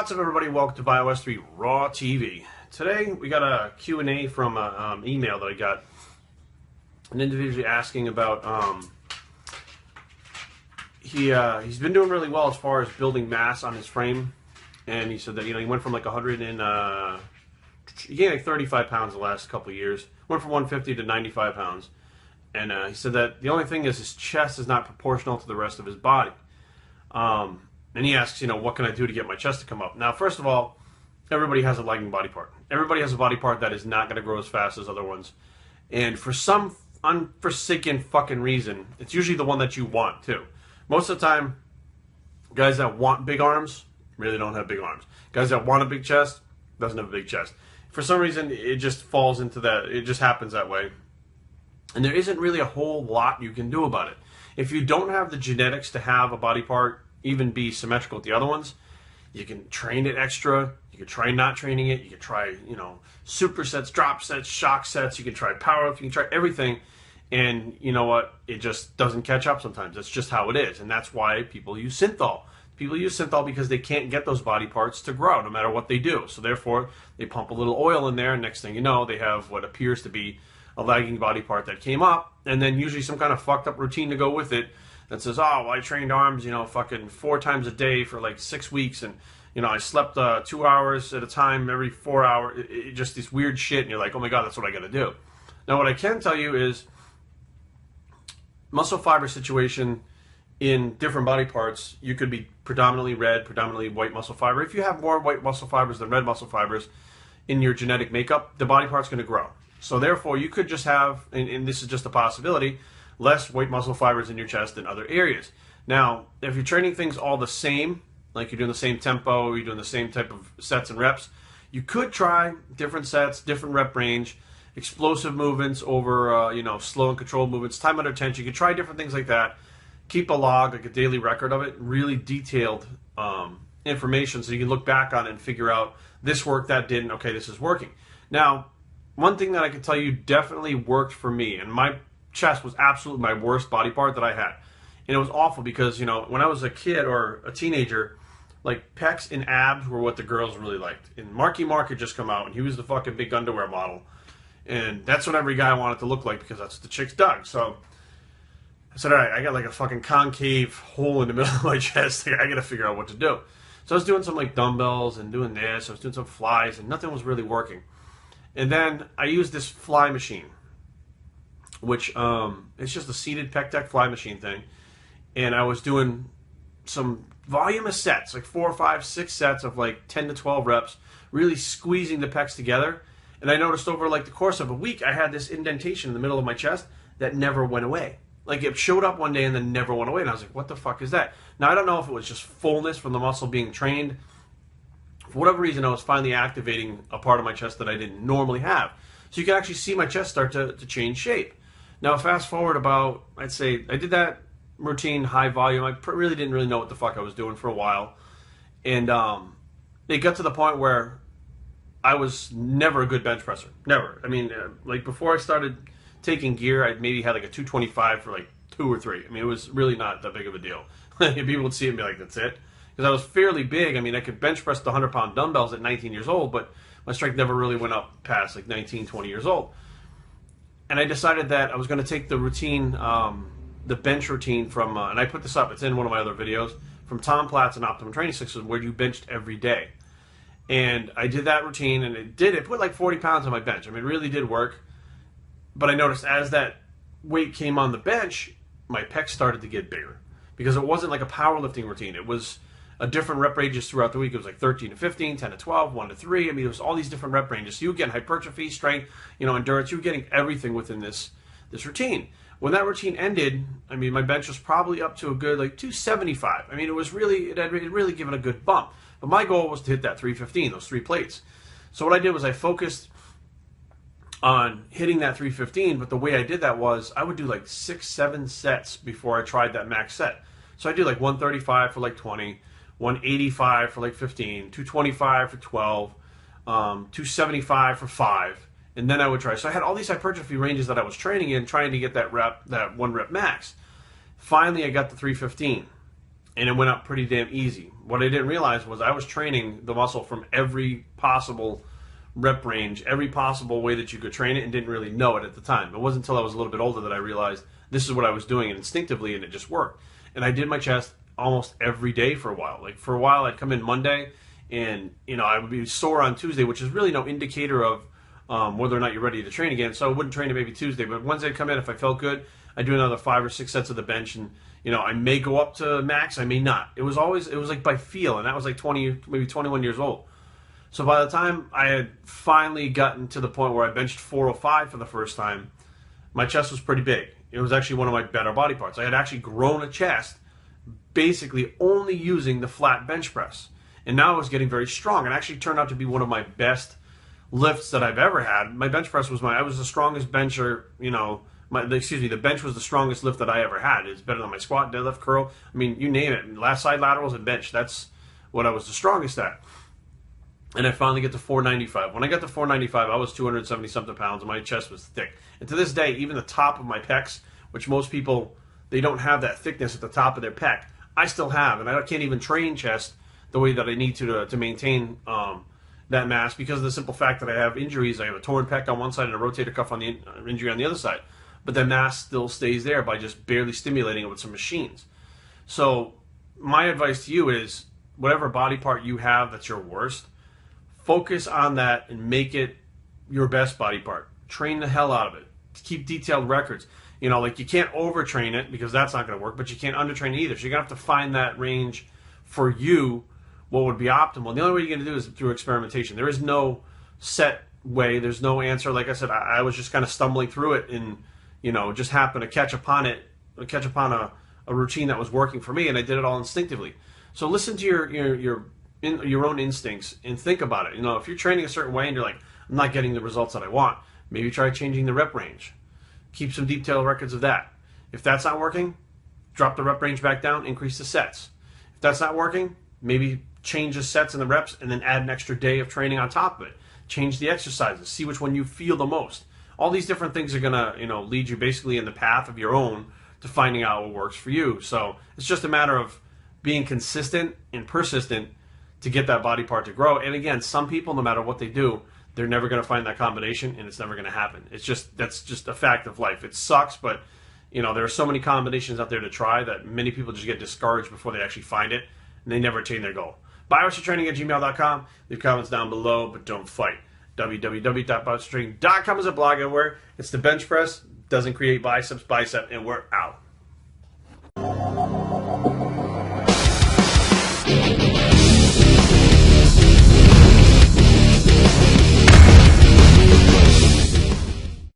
What's up, everybody? Welcome to Bios3 Raw TV. Today we got a Q&A from an email that I got. An individual asking about he's been doing really well as far as building mass on his frame, and he said that he went from like 100 and he gained like 35 pounds the last couple of years. Went from 150 to 95 pounds, and he said that the only thing is his chest is not proportional to the rest of his body. And he asks, what can I do to get my chest to come up? Now, first of all, everybody has a lagging body part. Everybody has a body part that is not going to grow as fast as other ones. And for some unforsaken fucking reason, it's usually the one that you want, too. Most of the time, guys that want big arms really don't have big arms. Guys that want a big chest doesn't have a big chest. For some reason, it just falls into that. It just happens that way. And there isn't really a whole lot you can do about it. If you don't have the genetics to have a body part even be symmetrical with the other ones, you can train it extra. You can try not training it. You can try, supersets, drop sets, shock sets. You can try power ups. You can try everything. And you know what? It just doesn't catch up sometimes. That's just how it is. And that's why people use synthol. People use synthol because they can't get those body parts to grow no matter what they do. So therefore, they pump a little oil in there, and next thing you know, they have what appears to be a lagging body part that came up, and then usually some kind of fucked up routine to go with it that says, oh, well, I trained arms, fucking 4 times a day for like 6 weeks, and, I slept 2 hours at a time every 4 hours, just this weird shit, and you're like, oh my God, that's what I gotta do. Now, what I can tell you is muscle fiber situation in different body parts, you could be predominantly red, predominantly white muscle fiber. If you have more white muscle fibers than red muscle fibers in your genetic makeup, the body part's gonna grow. So therefore, you could just have, and this is just a possibility, less white muscle fibers in your chest than other areas. Now, if you're training things all the same, like you're doing the same tempo, you're doing the same type of sets and reps, you could try different sets, different rep range, explosive movements over, slow and controlled movements, time under tension. You could try different things like that. Keep a log, like a daily record of it, really detailed information so you can look back on it and figure out this worked, that didn't, okay, this is working. Now, one thing that I can tell you definitely worked for me, and my chest was absolutely my worst body part that I had. And it was awful because, when I was a kid or a teenager, like pecs and abs were what the girls really liked. And Marky Mark had just come out, and he was the fucking big underwear model. And that's what every guy wanted to look like because that's what the chicks dug. So I said, all right, I got like a fucking concave hole in the middle of my chest. I got to figure out what to do. So I was doing some like dumbbells and doing this. I was doing some flies, and nothing was really working. And then I used this fly machine, which it's just a seated pec deck fly machine thing. And I was doing some volume of sets, like 4, 5, 6 sets of like 10 to 12 reps, really squeezing the pecs together. And I noticed over like the course of a week, I had this indentation in the middle of my chest that never went away. Like it showed up one day and then never went away. And I was like, what the fuck is that? Now, I don't know if it was just fullness from the muscle being trained. For whatever reason, I was finally activating a part of my chest that I didn't normally have. So you can actually see my chest start to change shape. Now, fast forward about, I'd say, I did that routine, high volume. I really didn't know what the fuck I was doing for a while. And it got to the point where I was never a good bench presser. Never. I mean, like before I started taking gear, I maybe had like a 225 for like 2 or 3. I mean, it was really not that big of a deal. People would see it and be like, that's it. Because I was fairly big. I mean, I could bench press the 100-pound dumbbells at 19 years old, but my strength never really went up past like 19, 20 years old. And I decided that I was going to take the routine, the bench routine from, and I put this up, it's in one of my other videos, from Tom Platz and Optimum Training Systems, where you benched every day. And I did that routine, and it put like 40 pounds on my bench. I mean, it really did work. But I noticed as that weight came on the bench, my pecs started to get bigger. Because it wasn't like a powerlifting routine. It was a different rep ranges throughout the week. It was like 13 to 15, 10 to 12, 1 to 3. I mean, it was all these different rep ranges. So you were getting hypertrophy, strength, endurance. You were getting everything within this routine. When that routine ended, I mean, my bench was probably up to a good like 275. I mean, it had really given a good bump. But my goal was to hit that 315, those 3 plates. So what I did was I focused on hitting that 315, but the way I did that was I would do like 6, 7 sets before I tried that max set. So I do like 135 for like 20, 185 for like 15, 225 for 12, 275 for 5, and then I would try. So I had all these hypertrophy ranges that I was training in, trying to get that 1 rep max. Finally, I got the 315. and it went up pretty damn easy. What I didn't realize was I was training the muscle from every possible rep range, every possible way that you could train it, and didn't really know it at the time. It wasn't until I was a little bit older that I realized this is what I was doing instinctively, and it just worked. And I did my chest almost every day for a while. Like for a while, I'd come in Monday, and I would be sore on Tuesday, which is really no indicator of whether or not you're ready to train again. So I wouldn't train it maybe Tuesday, but Wednesday I'd come in, if I felt good, I'd do another 5 or 6 sets of the bench, and I may go up to max, I may not. It was like by feel, and that was like 20, maybe 21 years old. So by the time I had finally gotten to the point where I benched 405 for the first time, my chest was pretty big. It was actually one of my better body parts. I had actually grown a chest basically only using the flat bench press. And now I was getting very strong. It actually turned out to be one of my best lifts that I've ever had. My bench press was I was the strongest bencher, the bench was the strongest lift that I ever had. It's better than my squat, deadlift, curl. I mean, you name it. Last side laterals and bench. That's what I was the strongest at. And I finally get to 495. When I got to 495, I was 270-something pounds, and my chest was thick. And to this day, even the top of my pecs, which most people, they don't have that thickness at the top of their pec, I still have. And I can't even train chest the way that I need to maintain that mass, because of the simple fact that I have injuries. I have a torn pec on one side and a rotator cuff on the injury on the other side. But the mass still stays there by just barely stimulating it with some machines. So my advice to you is, whatever body part you have that's your worst, focus on that and make it your best body part. Train the hell out of it. Keep detailed records. You can't overtrain it, because that's not going to work, but you can't undertrain it either. So you're going to have to find that range for you, what would be optimal. The only way you're going to do is through experimentation. There is no set way. There's no answer. Like I said, I was just kind of stumbling through it, and just happened to catch upon a routine that was working for me, and I did it all instinctively. So listen to your own instincts and think about it. If you're training a certain way and you're like, I'm not getting the results that I want, maybe try changing the rep range. Keep some detailed records of that. If that's not working, drop the rep range back down, increase the sets. If that's not working, maybe change the sets and the reps, and then add an extra day of training on top of it. Change the exercises. See which one you feel the most. All these different things are going to lead you basically in the path of your own to finding out what works for you. So it's just a matter of being consistent and persistent to get that body part to grow. And again, some people, no matter what they do, they're never going to find that combination, and it's never going to happen. That's just a fact of life. It sucks, but there are so many combinations out there to try that many people just get discouraged before they actually find it, and they never attain their goal. BioStraining@gmail.com. Leave comments down below, but don't fight. www.biostraining.com is a blog where it's the bench press, doesn't create biceps, bicep, and we're out.